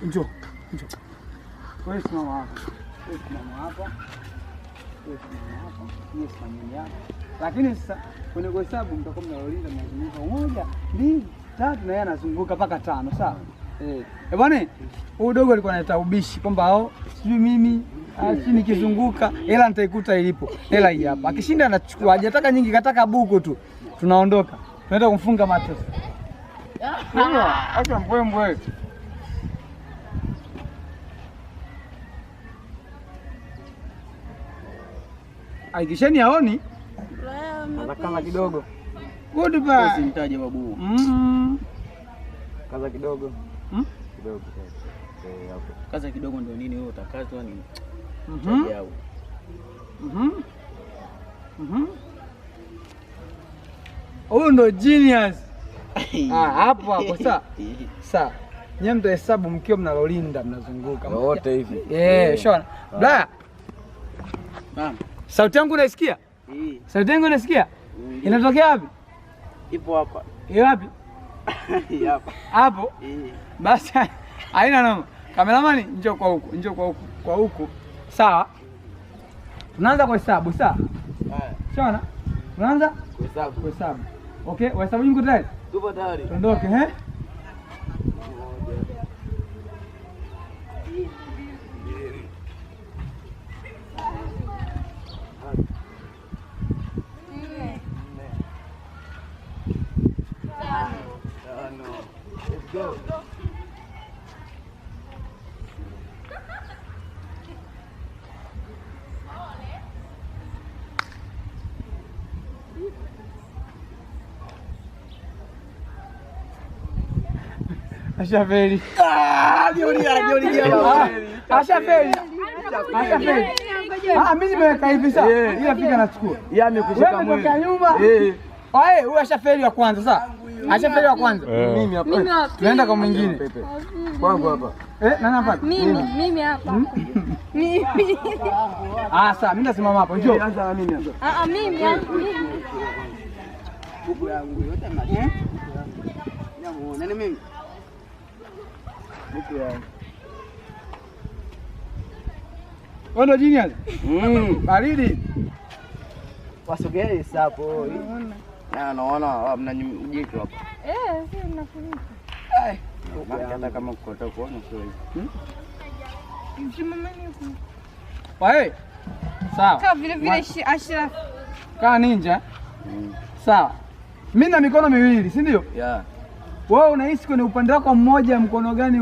Njoo. Wewe simama hapa. Wewe simama hapa. Ni simameni hapa. Lakini sasa kwenye kuhesabu mtakuwa mnaolinda mnazunguka 1, 2, 3 na yeye anazunguka mpaka 5, sawa? Bwana, huyu dogo alikuwa analeta ubishi kwamba hao sijui mimi nikizunguka hela nitaikuta ilipo. Hela hii hapa. Akishinda anachukua. Hajataka nyingi, kataka buku tu. Tunaondoka. Tunaenda kumfunga macho. Acha mbwembwe. Aikisheni haoni? Kaza kidogo. Good ba. Usimtaje babu. Kaza kidogo. Kidogo. Hapo. Kaza kidogo ndio nini wewe utakazwa ni? Oh ndo genius. Hapo sawa. Nyie mtahesabu mkiwa mnalolinda mnazunguka. Wote hivi. Shona. Bla. Naam. Sauti yangu unaisikia? Sauti yangu unaisikia? Inatokea wapi? Ipo hapa. Wapi? Hapa. Hapo? Basi haina noma. Kameramani njoo kwa huku. Sawa? Tunaanza kuhesabu, sawa? Shona. Tunaanza kuhesabu. Okay, wahesabu mko tayari? Tupo tayari. Tuondoke, Let's go. Ashafeli. Ashafeli. Mimi nimeweka hivi sasa. Yeye afika nachukua. Yeye amekushika mwili. Wewe nyuma. Huyu ashafeli wa kwanza sasa. Ashafeli wa kwanza. Mimi hapa. Tunaenda kwa mwingine. Kwangu hapa. Nani hapa? Mimi hapa. Mimi. Sasa mimi nasimama hapo. Njoo. Anza na mimi hapa. Mimi. Buku yangu yote na. Nani mimi? Buku yangu. Wewe ndo genius? Baridi. Wasogee hapo. Naona mna mjiko hapa. Sio nafunika. Hata kama ukota kuona sio hivi. Msimameni huko. Sawa. Kama vile Ashraf. Kaa ninja. Sawa. Mimi na mikono miwili, si ndio? Yeah. Wewe unahisi kwenye upande wako mmoja mkono gani